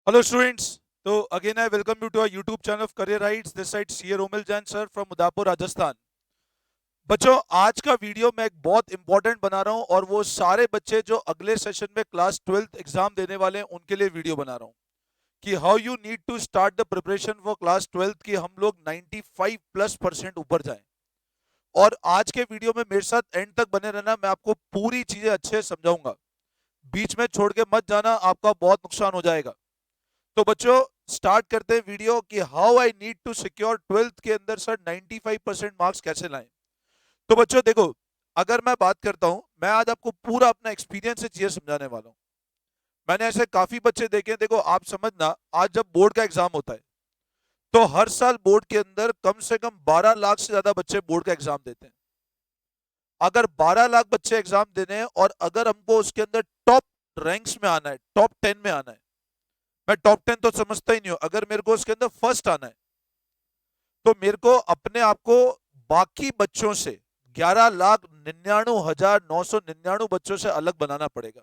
Hello students. So again I welcome you to our YouTube channel of Career Heights. This side CA Romil Jain sir from Udaipur, Rajasthan. बच्चों आज का video मैं एक बहुत important बना रहा हूं और वो सारे बच्चे जो अगले सेशन में क्लास 12th एग्जाम देने वाले हैं उनके लिए वीडियो बना रहा हूं कि how you need to start the preparation for class 12th की हम लोग 95+% ऊपर जाएं। और आज के वीडियो में मेरे साथ एंड तक बने रहना, मैं आपको पूरी चीजें अच्छे से समझाऊंगा। बीच में छोड़ के मत जाना, आपका बहुत नुकसान हो जाएगा। तो बच्चों स्टार्ट करते हैं वीडियो कि how I need to secure 12th के अंदर सर 95% मार्क्स कैसे लाएं। तो बच्चों देखो, अगर मैं बात करता हूं, मैं आज आपको पूरा अपना एक्सपीरियंस से चीजें समझाने वाला हूं। मैंने ऐसे काफी बच्चे देखे हैं। देखो आप समझना, आज जब बोर्ड का एग्जाम होता है तो हर साल बोर्ड के अंदर कम से कम 12 लाख से ज्यादा बच्चे बोर्ड का एग्जाम देते हैं। अगर 12 लाख बच्चे एग्जाम देने हैं और अगर हमको उसके अंदर टॉप रैंक्स में आना है, टॉप 10 में आना है, मैं टॉप 10 तो समझता ही नहीं हूं, अगर मेरे को उसके अंदर फर्स्ट आना है तो मेरे को अपने आप को बाकी बच्चों से 11,99,999 बच्चों से अलग बनाना पड़ेगा।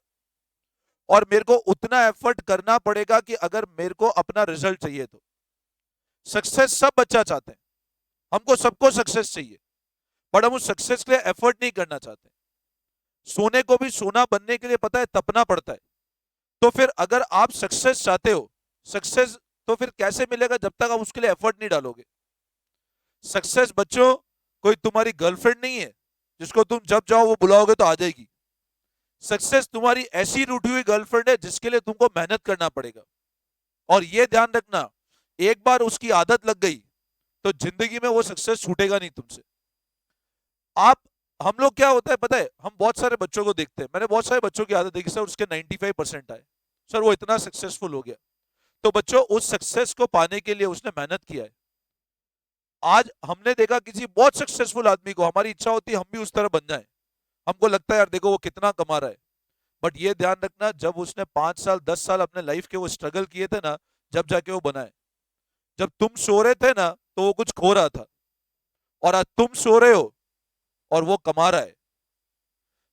और मेरे को उतना एफर्ट करना पड़ेगा कि अगर मेरे को अपना रिजल्ट चाहिए तो सक्सेस सब बच्चा चाहते हैं, हमको सबको सक्सेस चाहिए, बट हम उस सक्सेस के लिए एफर्ट नहीं करना चाहते। सोने को भी सोना बनने के लिए पता है तपना पड़ता है। तो फिर अगर आप सक्सेस चाहते हो, सक्सेस तो फिर कैसे मिलेगा जब तक आप उसके लिए एफर्ट नहीं डालोगे। सक्सेस बच्चों कोई तुम्हारी गर्लफ्रेंड नहीं है जिसको तुम जब जाओ वो बुलाओगे तो आ जाएगी। सक्सेस तुम्हारी ऐसी रूठी हुई गर्लफ्रेंड है जिसके लिए तुमको मेहनत करना पड़ेगा। और ये ध्यान रखना, एक बार उसकी आदत लग गई तो जिंदगी में वो सक्सेस छूटेगा नहीं तुमसे। आप हम लोग क्या होता है पता है, हम बहुत सारे बच्चों को देखते हैं, मैंने बहुत सारे बच्चों की आदत देखी, सर उसके 95% आए, सर वो इतना सक्सेसफुल हो गया। तो बच्चों उस सक्सेस को पाने के लिए उसने मेहनत किया है। आज हमने देखा किसी बहुत सक्सेसफुल आदमी को, हमारी इच्छा होती है हम भी उस तरह बन जाएं। हमको लगता है यार देखो वो कितना कमा रहा है, बट ये ध्यान रखना जब उसने 5 साल 10 साल अपने लाइफ के वो स्ट्रगल किए थे ना, जब जाके वो बना है। जब तुम सो रहे थे ना तो वो कुछ खो रहा था, और आज तुम सो रहे हो और वो कमा रहा है।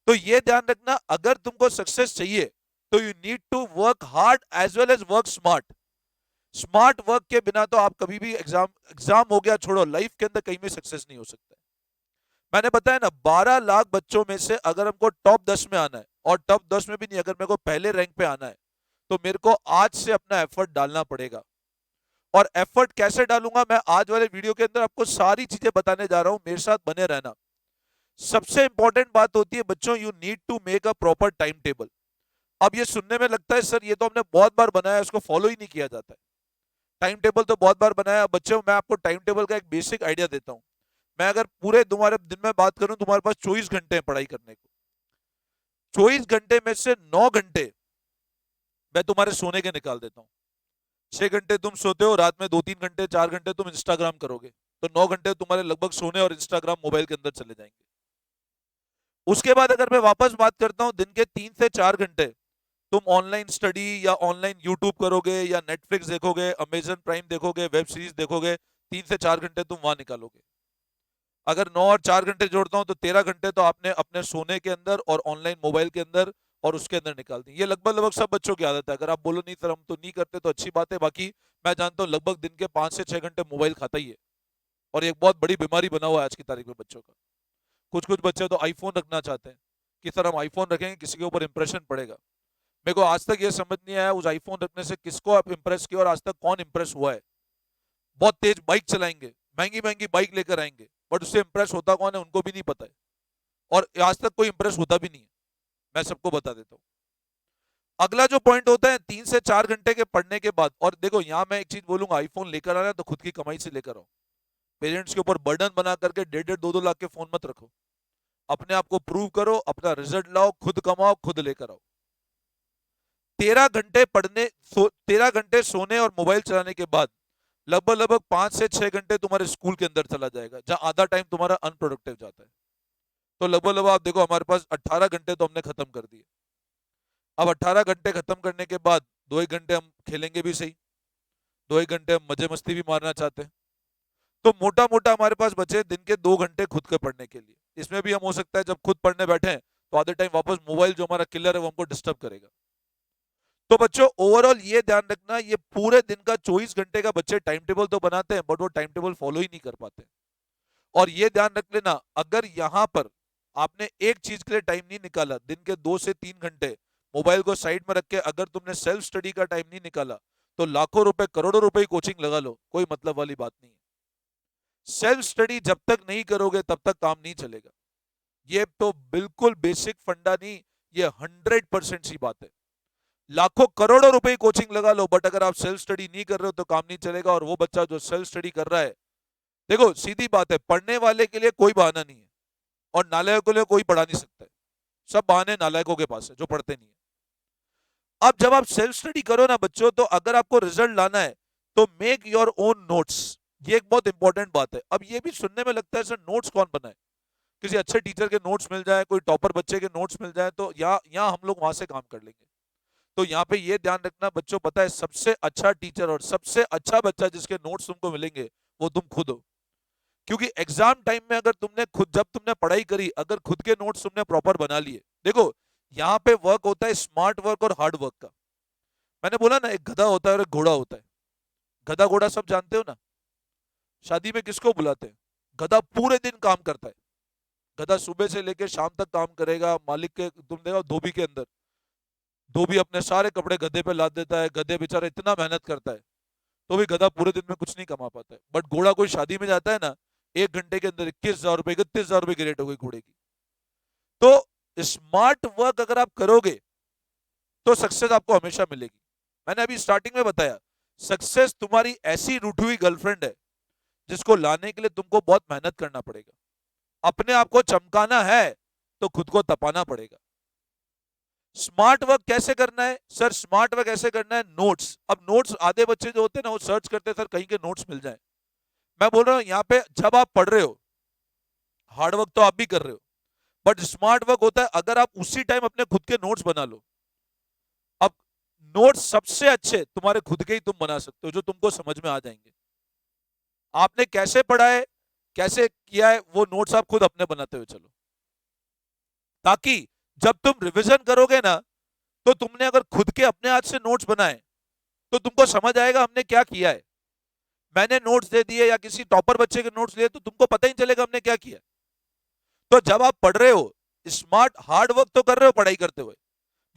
तो ये ध्यान रखना, अगर तुमको सक्सेस चाहिए तो you need to work hard as well as work smart. Smart work के बिना तो आप कभी भी एग्जाम एग्जाम हो गया छोड़ो, लाइफ के अंदर कहीं भी सक्सेस नहीं हो सकता। मैंने बताया ना, 12 लाख बच्चों में से अगर हमको टॉप 10 में आना है, और टॉप 10 में भी नहीं, अगर मेरे को पहले रैंक पे आना है तो मेरे को आज से अपना एफर्ट डालना पड़ेगा। और एफर्ट कैसे डालूंगा, मैं आज वाले वीडियो के अंदर आपको सारी चीजें बताने जा रहा हूं, मेरे साथ बने रहना। सबसे इंपॉर्टेंट बात होती है बच्चों, you need to make a proper time table. अब ये सुनने में लगता है सर ये तो हमने बहुत बार बनाया, उसको फॉलो ही नहीं किया जाता है। टाइम टेबल तो बहुत बार बनाया बच्चों, मैं आपको टाइम टेबल का एक बेसिक आइडिया देता हूं। मैं अगर पूरे तुम्हारे दिन में बात करूं, तुम्हारे पास 24 घंटे हैं पढ़ाई करने को। 24 घंटे में से 9 घंटे मैं तुम्हारे सोने के निकाल देता हूँ। 6 घंटे तुम सोते हो, रात में 2-3 घंटे 4 घंटे तुम इंस्टाग्राम करोगे, तो 9 घंटे तुम्हारे लगभग सोने और इंस्टाग्राम मोबाइल के अंदर चले जाएंगे। उसके बाद अगर मैं वापस बात करता हूं, दिन के 3 से 4 घंटे तुम ऑनलाइन स्टडी या ऑनलाइन यूट्यूब करोगे या नेटफ्लिक्स देखोगे, अमेजन प्राइम देखोगे, वेब सीरीज देखोगे। 3 से 4 घंटे तुम वहां निकालोगे। अगर 9 और 4 घंटे जोड़ता हूं तो 13 घंटे तो आपने अपने सोने के अंदर और ऑनलाइन मोबाइल के अंदर और उसके अंदर निकाल दी। ये लगभग लगभग सब बच्चों की आदत है। अगर आप बोलो नहीं सर हम तो नहीं करते तो अच्छी बात है, बाकी मैं जानता हूँ लगभग दिन के 5 से 6 घंटे मोबाइल खाता ही है। और एक बहुत बड़ी बीमारी बना हुआ है आज की तारीख में बच्चों का। कुछ कुछ बच्चे तो आईफोन रखना चाहते हैं कि सर हम आईफोन रखेंगे, किसी के ऊपर इंप्रेशन पड़ेगा। मेरे को आज तक ये समझ नहीं आया उस आईफोन रखने से किसको आप इंप्रेस किया, और आज तक कौन इंप्रेस हुआ है। बहुत तेज बाइक चलाएंगे, महंगी महंगी बाइक लेकर आएंगे, बट उससे इंप्रेस होता कौन है उनको भी नहीं पता है। और आज तक कोई इंप्रेस होता भी नहीं है, मैं सबको बता देता हूँ। अगला जो पॉइंट होता है 3 से 4 घंटे के पढ़ने के बाद, और देखो यहाँ मैं एक चीज बोलूंगा, आईफोन लेकर आना है तो खुद की कमाई से लेकर आओ। पेरेंट्स के ऊपर बर्डन बना करके 1.5 2 2 लाख के फोन मत रखो। अपने आप को प्रूव करो, अपना रिजल्ट लाओ, खुद कमाओ, खुद लेकर आओ। 13 घंटे सोने और मोबाइल चलाने के बाद लगभग लगभग 5 से 6 घंटे तुम्हारे स्कूल के अंदर चला जाएगा, जहां आधा टाइम तुम्हारा अनप्रोडक्टिव जाता है। तो लगभग लगभग आप देखो हमारे पास 18 घंटे तो हमने खत्म कर दिए। अब 18 घंटे खत्म करने के बाद 2 1 घंटे हम खेलेंगे भी सही, 2 1 घंटे हम मजे मस्ती भी मारना चाहते हैं। तो मोटा मोटा हमारे पास बचे दिन के 2 घंटे खुद के पढ़ने के लिए। इसमें भी हम हो सकता है जब खुद पढ़ने बैठे तो आधे टाइम वापस मोबाइल जो हमारा किलर है वो हमको डिस्टर्ब करेगा। तो बच्चों ओवरऑल ये ध्यान रखना, ये पूरे दिन का 24 घंटे का बच्चे टाइम टेबल तो बनाते हैं बट वो टाइम टेबल फॉलो ही नहीं कर पाते। और ये ध्यान रख लेना, अगर यहां पर आपने एक चीज के लिए टाइम नहीं निकाला, दिन के 2 से 3 घंटे मोबाइल को साइड में रख के अगर तुमने सेल्फ स्टडी का टाइम नहीं निकाला, तो लाखों रुपए करोड़ों रुपए की कोचिंग लगा लो, कोई मतलब वाली बात नहीं है। सेल्फ स्टडी जब तक नहीं करोगे तब तक काम नहीं चलेगा। ये तो बिल्कुल बेसिक फंडा नहीं, ये 100% सी बात है। लाखों करोड़ों रुपए की कोचिंग लगा लो बट अगर आप सेल्फ स्टडी नहीं कर रहे हो तो काम नहीं चलेगा। और वो बच्चा जो सेल्फ स्टडी कर रहा है, देखो सीधी बात है, पढ़ने वाले के लिए कोई बहाना नहीं है और नालायकों के लिए कोई पढ़ा नहीं सकता है। सब बहाने नालायकों के पास है जो पढ़ते नहीं है। अब जब आप सेल्फ स्टडी करो ना बच्चों, तो अगर आपको रिजल्ट लाना है तो मेक योर ओन नोट्स। ये एक बहुत इंपॉर्टेंट बात है। अब ये भी सुनने में लगता है सर नोट्स कौन बनाए, किसी अच्छे टीचर के नोट्स मिल जाए, कोई टॉपर बच्चे के नोट्स मिल जाए तो यहाँ हम लोग वहां से काम कर लेंगे। तो यहाँ पे ये ध्यान रखना बच्चों, पता है सबसे अच्छा टीचर और सबसे अच्छा बच्चा जिसके नोट्स तुमको मिलेंगे वो तुम खुद हो। क्योंकि एग्जाम टाइम में अगर तुमने खुद, जब तुमने पढ़ाई करी, अगर खुद के नोट्स तुमने प्रॉपर बना लिए, देखो यहाँ पे वर्क होता है स्मार्ट वर्क और हार्ड वर्क का। मैंने बोला ना, एक गधा होता है और एक घोड़ा होता है। गधा घोड़ा सब जानते हो ना, शादी में किसको बुलाते हैं? गधा पूरे दिन काम करता है। गधा सुबह से लेकर शाम तक काम करेगा, मालिक के तुम देखो धोबी के अंदर, धोबी अपने सारे कपड़े गधे पे लाद देता है, गधे बेचारा इतना मेहनत करता है तो भी गधा पूरे दिन में कुछ नहीं कमा पाता है। बट घोड़ा कोई शादी में जाता है ना, 1 घंटे के अंदर 21,000 रुपए 31,000 रुपए की रेट हो गई घोड़े की। तो स्मार्ट वर्क अगर आप करोगे तो सक्सेस आपको हमेशा मिलेगी। मैंने अभी स्टार्टिंग में बताया, सक्सेस तुम्हारी ऐसी रूठी हुई गर्लफ्रेंड है जिसको लाने के लिए तुमको बहुत मेहनत करना पड़ेगा। अपने आप को चमकाना है तो खुद को तपाना पड़ेगा। स्मार्ट वर्क कैसे करना है सर? स्मार्ट वर्क ऐसे करना है, नोट्स। अब नोट्स आधे बच्चे जो होते हैं ना, वो सर्च करते हैं सर कहीं के नोट्स मिल जाए। मैं बोल रहा हूं यहाँ पे जब आप पढ़ रहे हो, हार्ड वर्क तो आप भी कर रहे हो, बट स्मार्ट वर्क होता है अगर आप उसी टाइम अपने खुद के नोट्स बना लो। अब नोट्स सबसे अच्छे तुम्हारे खुद के ही तुम बना सकते हो, जो तुमको समझ में आ जाएंगे। आपने कैसे पढ़ा है, कैसे किया है, वो नोट्स आप खुद अपने बनाते हुए चलो, ताकि जब तुम रिवीजन करोगे ना, तो तुमने अगर खुद के अपने हाथ से नोट्स बनाए तो तुमको समझ आएगा हमने क्या किया है। मैंने नोट्स दे दिए या किसी टॉपर बच्चे के नोट्स लिए तो तुमको पता ही चलेगा हमने क्या किया। तो जब आप पढ़ रहे हो, स्मार्ट हार्ड वर्क तो कर रहे हो पढ़ाई करते हुए,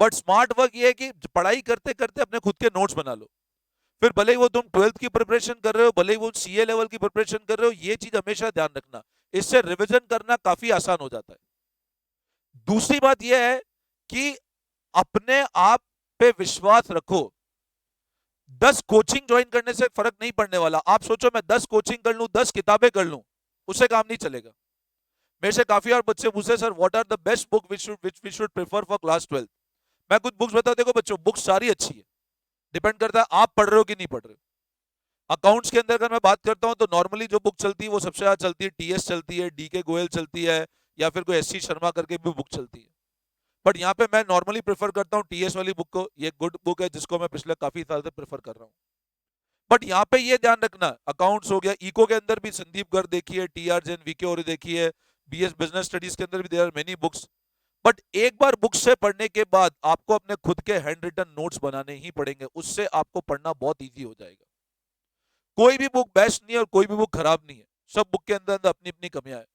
बट स्मार्ट वर्क ये है कि पढ़ाई करते करते अपने खुद के नोट्स बना लो। फिर भले ही वो तुम 12th की प्रिपरेशन कर रहे हो, भले ही वो सीए लेवल की प्रिपरेशन कर रहे हो, ये चीज हमेशा ध्यान रखना, इससे रिवीजन करना काफी आसान हो जाता है। दूसरी बात यह है कि अपने आप पे विश्वास रखो। 10 कोचिंग ज्वाइन करने से फर्क नहीं पड़ने वाला। आप सोचो मैं 10 कोचिंग कर लूं, 10 किताबें कर लूं, उससे काम नहीं चलेगा। मेरे से काफी और बच्चे पूछे sir what are the best book which we should prefer for class 12। मैं कुछ बुक्स बता, देखो बच्चों बुक्स सारी अच्छी है, डिपेंड करता है आप पढ़ रहे हो कि नहीं पढ़ रहे हो। अकाउंट्स के अंदर अगर मैं बात करता हूं तो नॉर्मली जो बुक चलती है वो सबसे ज्यादा चलती है टीएस चलती है, डीके गोयल चलती है, या फिर कोई एससी शर्मा करके भी बुक चलती है। बट यहाँ पे मैं नॉर्मली प्रेफर करता हूँ टीएस वाली बुक को। ये गुड बुक है जिसको मैं पिछले काफी साल से प्रेफर कर रहा हूँ। बट यहाँ पे ये ध्यान रखना, अकाउंट्स हो गया, इको के अंदर भी संदीप गर्ग देखिए, टीआर जैन, वीके और देखिए, बीएस बिजनेस स्टडीज के अंदर भी there are many books. But एक बार बुक से पढ़ने के बाद आपको अपने खुद के हैंड रिटन नोट्स बनाने ही पड़ेंगे, उससे आपको पढ़ना बहुत ईजी हो जाएगा। कोई भी बुक बेस्ट नहीं है और कोई भी बुक खराब नहीं है, सब बुक के अंदर अपनी अपनी कमियां है।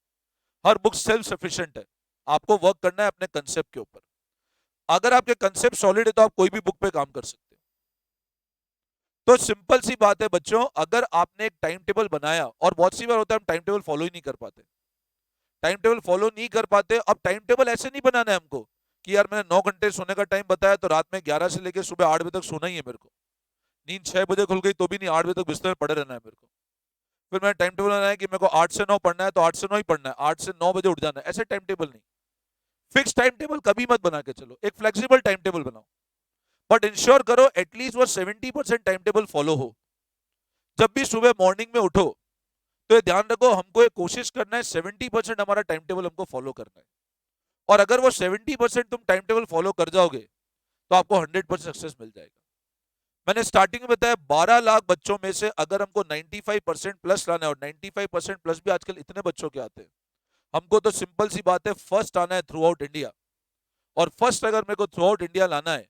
हर बुक सेल्फ सफिशिएंट है, आपको वर्क करना है अपने कंसेप्ट के ऊपर। अगर आपके कंसेप्ट सॉलिड है तो आप कोई भी बुक पे काम कर सकते हो। तो सिंपल सी बात है बच्चों, अगर आपने एक टाइम टेबल बनाया, और बहुत सी बार होता है हम टाइम टेबल फॉलो ही नहीं कर पाते, टाइम टेबल फॉलो नहीं कर पाते। अब टाइम टेबल ऐसे नहीं बनाना है हमको कि यार मैंने 9 घंटे सोने का टाइम बताया तो रात में 11 से लेकर सुबह 8 बजे तक सोना ही है मेरे को। नींद 6 बजे खुल गई तो भी नहीं, 8 बजे तक बिस्तर में पड़े रहना है मेरे को। फिर मैंने टाइम टेबल बनाया कि मेरे को 8 से 9 पढ़ना है तो 8 से 9 ही पढ़ना है, 8 से 9 बजे उठ जाना है। ऐसे टाइम टेबल नहीं, फिक्स टाइम टेबल कभी मत बना के चलो, एक फ्लेक्सिबल टाइम टेबल बनाओ। बट इंश्योर करो एटलीस्ट वो 70% टाइम टेबल फॉलो हो। जब भी सुबह मॉर्निंग में उठो तो ये ध्यान रखो हमको ये कोशिश करना है 70% हमारा टाइम टेबल हमको फॉलो करना है। और अगर वो 70% तुम टाइम टेबल फॉलो कर जाओगे तो आपको 100% सक्सेस मिल जाएगा। मैंने स्टार्टिंग में बताया 12 लाख बच्चों में से अगर हमको 95% प्लस लाना है, और 95% प्लस भी आजकल इतने बच्चों के आते हैं, हमको तो सिंपल सी बात है फर्स्ट आना है थ्रू आउट इंडिया। और फर्स्ट अगर मेरे को थ्रू आउट इंडिया लाना है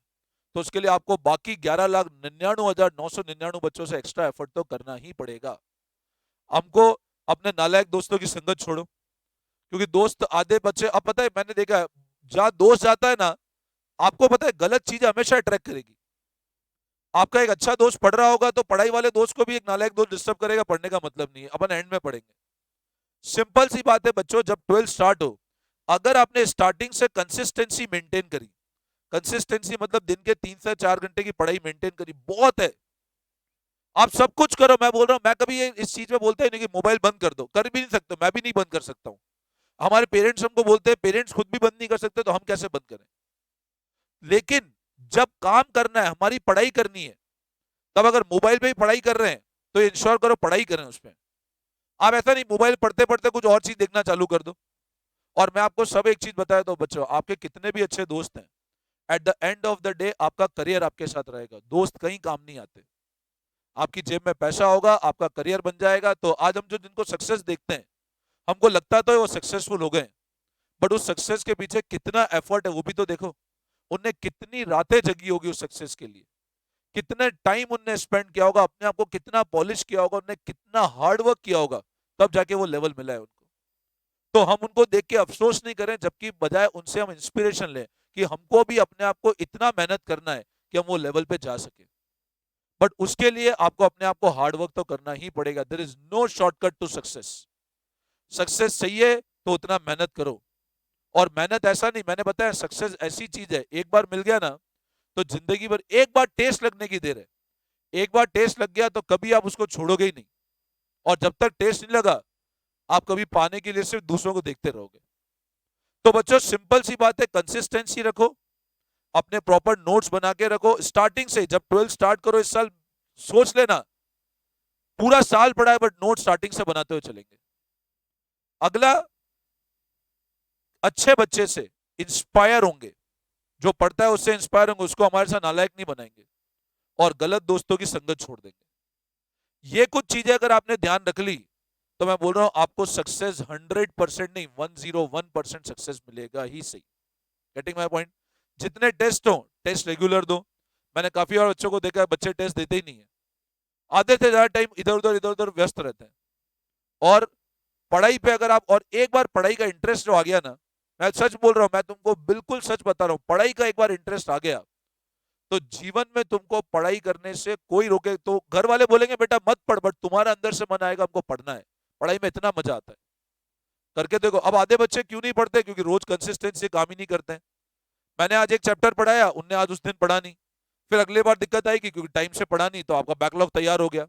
तो उसके लिए आपको बाकी 11,99,999 बच्चों से एक्स्ट्रा एफर्ट तो करना ही पड़ेगा। हमको अपने नालायक दोस्तों की संगत छोड़ो, क्योंकि दोस्त आधे बच्चे, अब पता है मैंने देखा है, जहां दोस्त जाता है ना, आपको पता है गलत चीज हमेशा अट्रैक्ट करेगी। आपका एक अच्छा दोस्त पढ़ रहा होगा तो पढ़ाई वाले दोस्त को भी एक नालायक दोस्त डिस्टर्ब करेगा, पढ़ने का मतलब नहीं है, अपन एंड में पढ़ेंगे। सिंपल सी बात है बच्चों, जब 12th स्टार्ट हो, अगर आपने स्टार्टिंग से कंसिस्टेंसी मेंटेन करी, कंसिस्टेंसी मतलब दिन के 3 से 4 घंटे की पढ़ाई मेंटेन करी, बहुत है। आप सब कुछ करो, मैं बोल रहा हूं, मैं कभी इस चीज में बोलता ही नहीं कि मोबाइल बंद कर दो, कर भी नहीं सकते, मैं भी नहीं बंद कर सकता हूं। हमारे पेरेंट्स हमको बोलते हैं, पेरेंट्स खुद भी बंद नहीं कर सकते, तो हम कैसे बंद करें। लेकिन जब काम करना है, हमारी पढ़ाई करनी है, तब अगर मोबाइल पे ही पढ़ाई कर रहे हैं तो इंश्योर करो पढ़ाई करें उसमें। आप ऐसा नहीं मोबाइल पढ़ते पढ़ते कुछ और चीज देखना चालू कर दो। और मैं आपको सब एक चीज बताया तो बच्चों, आपके कितने भी अच्छे दोस्त हैं, at the end of the day आपका करियर आपके साथ रहेगा, दोस्त कहीं काम नहीं आते। आपकी जेब में पैसा होगा, आपका करियर बन जाएगा। तो आज हम जो जिनको सक्सेस देखते हैं, हमको लगता तो है वो सक्सेसफुल हो गए, बट उस सक्सेस के पीछे कितना एफर्ट है वो भी तो देखो। उनने कितनी रातें जगी होगी उस सक्सेस के लिए, कितने टाइम उनने स्पेंड किया होगा, अपने आप को कितना पॉलिश किया होगा, उनने कितना हार्ड वर्क किया होगा, तब जाके वो लेवल मिला है उनको। तो हम उनको देख के अफसोस नहीं करें, जबकि बजाय उनसे हम इंस्पिरेशन लें कि हमको भी अपने आप को इतना मेहनत करना है कि हम वो लेवल पे जा सके। बट उसके लिए आपको अपने आप को हार्ड वर्क तो करना ही पड़ेगा। There is no shortcut to success. Success चाहिए तो उतना मेहनत करो। और मेहनत ऐसा नहीं, मैंने बताया सक्सेस ऐसी चीज है, एक बार मिल गया ना तो जिंदगी भर, एक बार टेस्ट लगने की देर है। एक बार टेस्ट लग गया तो कभी आप उसको छोड़ोगे ही नहीं। और जब तक टेस्ट नहीं लगा, आप कभी पाने के लिए सिर्फ दूसरों को देखते रहोगे। तो बच्चों सिंपल सी बात है, कंसिस्टेंसी रखो, अपने प्रॉपर नोट्स बना के रखो। स्टार्टिंग से जब 12th स्टार्ट करो, इस साल सोच लेना पूरा साल पढ़ा है, बट नोट स्टार्टिंग से बनाते हुए चलेंगे। अगला, अच्छे बच्चे से इंस्पायर होंगे, जो पढ़ता है उससे इंस्पायर होंगे, उसको हमारे साथ नालायक नहीं बनाएंगे, और गलत दोस्तों की संगत छोड़ देंगे। ये कुछ चीजें अगर आपने ध्यान रख ली, तो मैं बोल रहा हूं आपको सक्सेस 100% नहीं, 101% सक्सेस मिलेगा ही सही। Getting my point. जितने टेस्ट हो, टेस्ट रेगुलर दो। मैंने काफी और बच्चों को देखा है, बच्चे टेस्ट देते ही नहीं है, आधे से ज्यादा टाइम इधर उधर व्यस्त रहते हैं। और पढ़ाई पे अगर आप, और एक बार पढ़ाई का इंटरेस्ट जो आ गया ना, मैं सच बोल रहा हूं, मैं तुमको बिल्कुल सच बता रहा हूं, पढ़ाई का एक बार इंटरेस्ट आ गया तो जीवन में तुमको पढ़ाई करने से कोई रोके। तो घर वाले बोलेंगे बेटा मत पढ़, बट तुम्हारा अंदर से मन आएगा हमको पढ़ना है, पढ़ाई में इतना मजा आता है, करके देखो। अब आधे बच्चे क्यों नहीं पढ़ते, क्योंकि रोज कंसिस्टेंसी काम ही नहीं करते हैं। मैंने आज एक चैप्टर पढ़ाया, उनने आज उस दिन पढ़ा नहीं, फिर अगली बार दिक्कत आएगी, क्योंकि टाइम से पढ़ा नहीं, तो आपका बैकलॉग तैयार हो गया।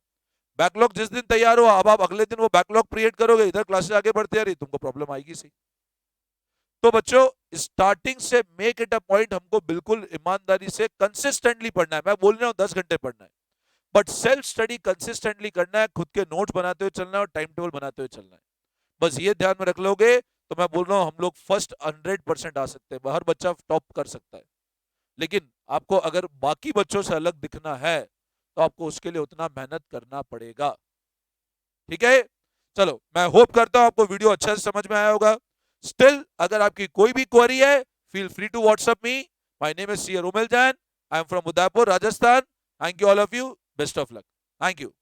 बैकलॉग जिस दिन तैयार हुआ, अब आप अगले दिन वो बैकलॉग क्रिएट करोगे, इधर क्लासेस आगे बढ़ती आ रही, तुमको प्रॉब्लम आएगी सी। तो बच्चों स्टार्टिंग से मेक इट अ पॉइंट, हमको बिल्कुल ईमानदारी से कंसिस्टेंटली पढ़ना है। मैं बोल रहा हूँ 10 घंटे पढ़ना है, बट सेल्फ स्टडी कंसिस्टेंटली करना है, खुद के नोट्स बनाते हुए चलना है और टाइम टेबल बनाते हुए चलना है। बस ये ध्यान में रख लोगे तो मैं बोल रहा हूँ हम लोग फर्स्ट 100% आ सकते हैं, हर बच्चा टॉप कर सकता है। लेकिन आपको अगर बाकी बच्चों से अलग दिखना है तो आपको उसके लिए उतना मेहनत करना पड़ेगा। ठीक है, चलो मैं होप करता हूं आपको वीडियो अच्छा से समझ में आया होगा। स्टिल अगर आपकी कोई भी क्वेरी है, feel free to WhatsApp me. My name is C Romel Jain, I am from Udaipur Rajasthan. Thank you all of you, best of luck, thank you.